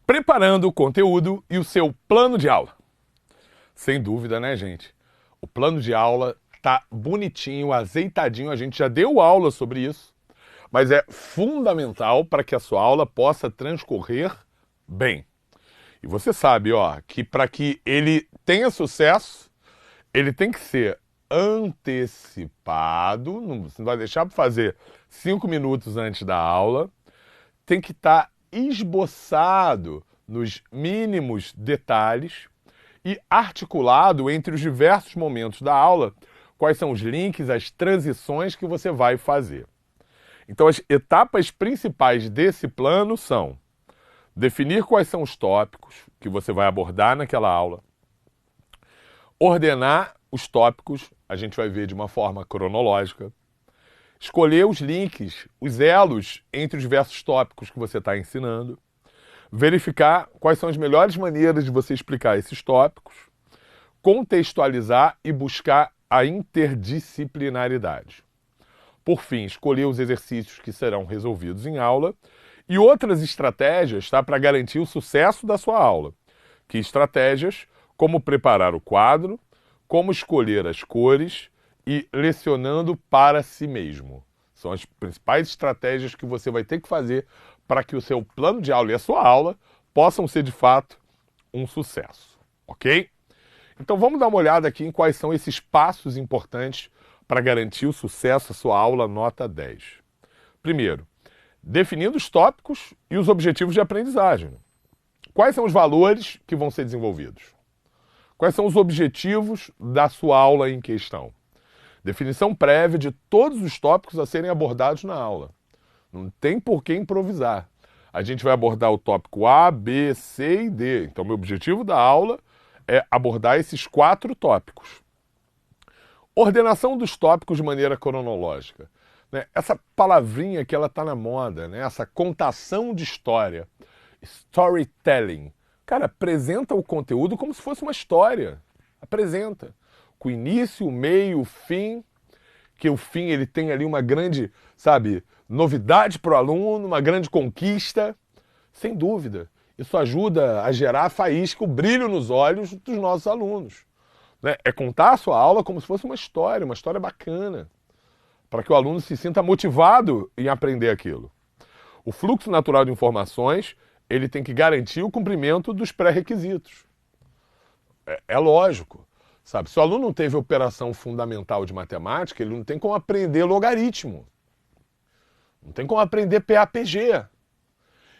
Preparando o conteúdo e o seu plano de aula. Sem dúvida, né, gente? O plano de aula tá bonitinho, azeitadinho, a gente já deu aula sobre isso, mas é fundamental para que a sua aula possa transcorrer bem. E você sabe, ó, que para que ele tenha sucesso, ele tem que ser antecipado, você não vai deixar para fazer 5 minutos antes da aula, tem que estar esboçado nos mínimos detalhes e articulado entre os diversos momentos da aula, quais são os links, as transições que você vai fazer. Então, as etapas principais desse plano são definir quais são os tópicos que você vai abordar naquela aula, ordenar os tópicos, a gente vai ver de uma forma cronológica, escolher os links, os elos entre os diversos tópicos que você está ensinando, verificar quais são as melhores maneiras de você explicar esses tópicos, contextualizar e buscar a interdisciplinaridade. Por fim, escolher os exercícios que serão resolvidos em aula e outras estratégias, tá, para garantir o sucesso da sua aula. Que estratégias? Como preparar o quadro, como escolher as cores e lecionando para si mesmo. São as principais estratégias que você vai ter que fazer para que o seu plano de aula e a sua aula possam ser, de fato, um sucesso. Ok? Então vamos dar uma olhada aqui em quais são esses passos importantes para garantir o sucesso da sua aula nota 10. Primeiro, definindo os tópicos e os objetivos de aprendizagem. Quais são os valores que vão ser desenvolvidos? Quais são os objetivos da sua aula em questão? Definição prévia de todos os tópicos a serem abordados na aula. Não tem por que improvisar. A gente vai abordar o tópico A, B, C e D. Então, meu objetivo da aula é abordar esses 4 tópicos. Ordenação dos tópicos de maneira cronológica. Essa palavrinha que ela está na moda, né? Essa contação de história. Storytelling. Cara, apresenta o conteúdo como se fosse uma história. Apresenta. Com o início, o meio, o fim. Que o fim ele tem ali uma grande, sabe, novidade para o aluno, uma grande conquista. Sem dúvida. Isso ajuda a gerar a faísca, o brilho nos olhos dos nossos alunos. Né? É contar a sua aula como se fosse uma história bacana, para que o aluno se sinta motivado em aprender aquilo. O fluxo natural de informações, ele tem que garantir o cumprimento dos pré-requisitos. É lógico, sabe? Se o aluno não teve operação fundamental de matemática, ele não tem como aprender logaritmo. Não tem como aprender PAPG.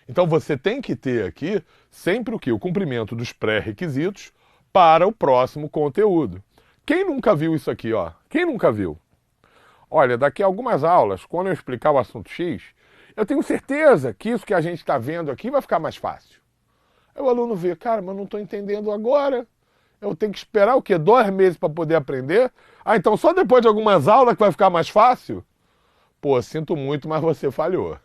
Então você tem que ter aqui sempre o quê? O cumprimento dos pré-requisitos para o próximo conteúdo. Quem nunca viu isso aqui, ó? Quem nunca viu? Olha, daqui a algumas aulas, quando eu explicar o assunto X, eu tenho certeza que isso que a gente está vendo aqui vai ficar mais fácil. Aí o aluno vê, cara, mas não estou entendendo agora. Eu tenho que esperar o quê? 2 meses para poder aprender? Ah, então só depois de algumas aulas que vai ficar mais fácil? Pô, sinto muito, mas você falhou.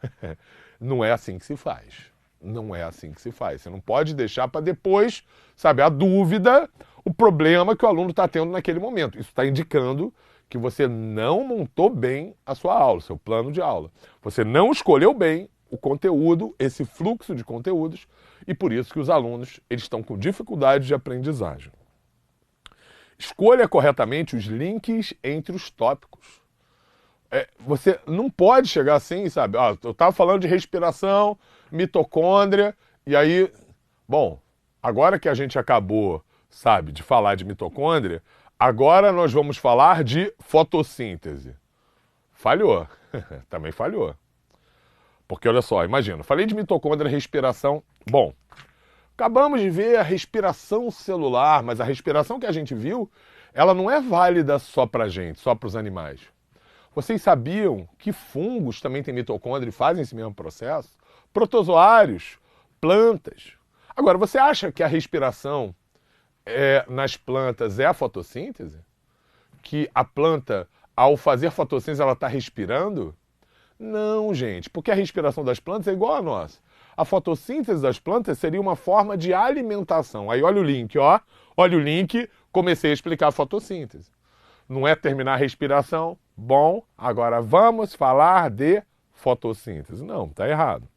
Não é assim que se faz. Não é assim que se faz. Você não pode deixar para depois, sabe, a dúvida, o problema que o aluno está tendo naquele momento. Isso está indicando que você não montou bem a sua aula, seu plano de aula. Você não escolheu bem o conteúdo, esse fluxo de conteúdos, e por isso que os alunos eles estão com dificuldade de aprendizagem. Escolha corretamente os links entre os tópicos. Você não pode chegar assim, sabe? Eu estava falando de respiração, mitocôndria, e aí, bom, agora que a gente acabou, sabe, de falar de mitocôndria, agora nós vamos falar de fotossíntese. Falhou. Também falhou. Porque olha só, imagina, falei de mitocôndria, respiração. Bom, acabamos de ver a respiração celular, mas a respiração que a gente viu, ela não é válida só para a gente, só para os animais. Vocês sabiam que fungos também têm mitocôndria e fazem esse mesmo processo? Protozoários, plantas. Agora, você acha que a respiração nas plantas é a fotossíntese? Que a planta, ao fazer fotossíntese, ela está respirando? Não, gente, porque a respiração das plantas é igual a nossa. A fotossíntese das plantas seria uma forma de alimentação. Aí olha o link, ó. Olha o link, comecei a explicar a fotossíntese. Não é terminar a respiração? Bom, agora vamos falar de fotossíntese. Não, está errado.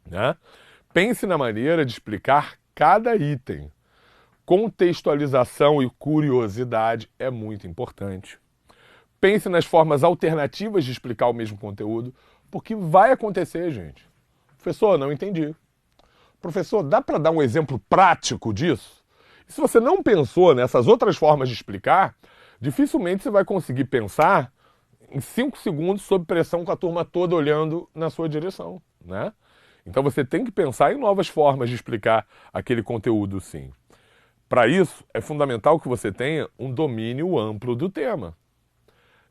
Né? Pense na maneira de explicar cada item. Contextualização e curiosidade é muito importante. Pense nas formas alternativas de explicar o mesmo conteúdo, porque vai acontecer, gente. Professor, não entendi. Professor, dá para dar um exemplo prático disso? E se você não pensou nessas outras formas de explicar, dificilmente você vai conseguir pensar em 5 segundos sob pressão com a turma toda olhando na sua direção, né? Então você tem que pensar em novas formas de explicar aquele conteúdo, sim. Para isso, é fundamental que você tenha um domínio amplo do tema.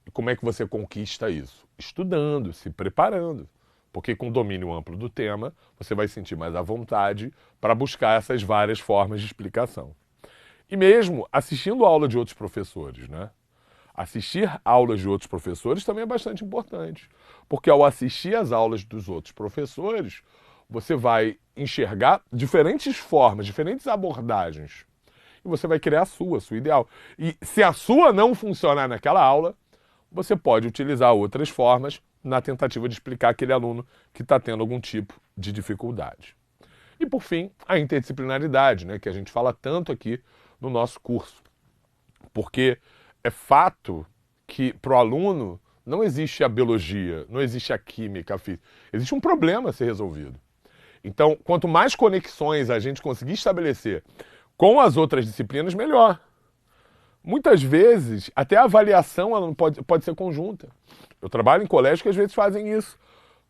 E como é que você conquista isso? Estudando, se preparando. Porque com domínio amplo do tema, você vai sentir mais à vontade para buscar essas várias formas de explicação. E mesmo assistindo a aula de outros professores, né? Assistir aulas de outros professores também é bastante importante. Porque ao assistir às aulas dos outros professores, você vai enxergar diferentes formas, diferentes abordagens. E você vai criar a sua ideal. E se a sua não funcionar naquela aula, você pode utilizar outras formas na tentativa de explicar aquele aluno que está tendo algum tipo de dificuldade. E por fim, a interdisciplinaridade, né, que a gente fala tanto aqui no nosso curso. Porque é fato que para o aluno não existe a biologia, não existe a química, a física. Existe um problema a ser resolvido. Então, quanto mais conexões a gente conseguir estabelecer com as outras disciplinas, melhor. Muitas vezes, até a avaliação ela pode ser conjunta. Eu trabalho em colégios que às vezes fazem isso.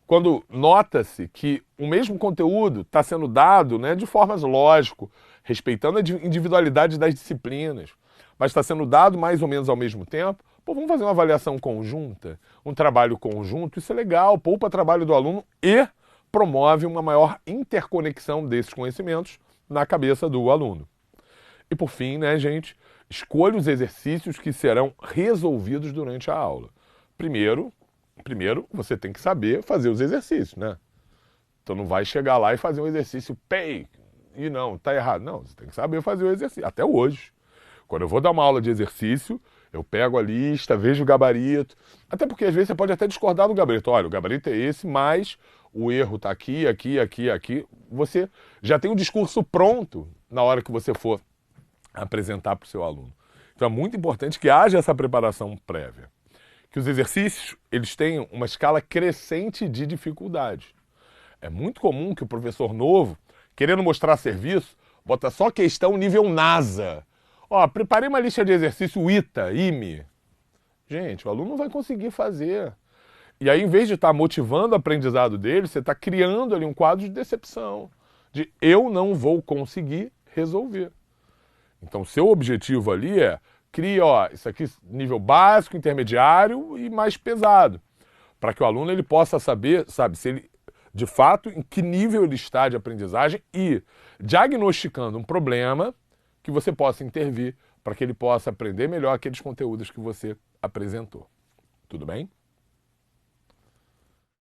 Quando nota-se que o mesmo conteúdo está sendo dado, né, de formas lógico, respeitando a individualidade das disciplinas, mas está sendo dado mais ou menos ao mesmo tempo, pô, vamos fazer uma avaliação conjunta, um trabalho conjunto, isso é legal, poupa trabalho do aluno e promove uma maior interconexão desses conhecimentos na cabeça do aluno. E por fim, né, gente, escolha os exercícios que serão resolvidos durante a aula. Primeiro, você tem que saber fazer os exercícios, né? Então não vai chegar lá e fazer um exercício e não, tá errado. Não, você tem que saber fazer o exercício. Até hoje. Quando eu vou dar uma aula de exercício, eu pego a lista, vejo o gabarito. Até porque às vezes você pode até discordar do gabarito. Olha, o gabarito é esse, mas o erro está aqui, aqui, aqui, aqui. Você já tem o discurso pronto na hora que você for apresentar para o seu aluno. Então é muito importante que haja essa preparação prévia. Que os exercícios eles tenham uma escala crescente de dificuldade. É muito comum que o professor novo, querendo mostrar serviço, bota só questão nível NASA. Ó, preparei uma lista de exercício IME. Gente, o aluno não vai conseguir fazer. E aí, em vez de estar motivando o aprendizado dele, você está criando ali um quadro de decepção. De eu não vou conseguir resolver. Então, seu objetivo ali é criar, ó, isso aqui nível básico, intermediário e mais pesado. Para que o aluno ele possa saber, sabe, se ele, de fato, em que nível ele está de aprendizagem e diagnosticando um problema que você possa intervir para que ele possa aprender melhor aqueles conteúdos que você apresentou. Tudo bem?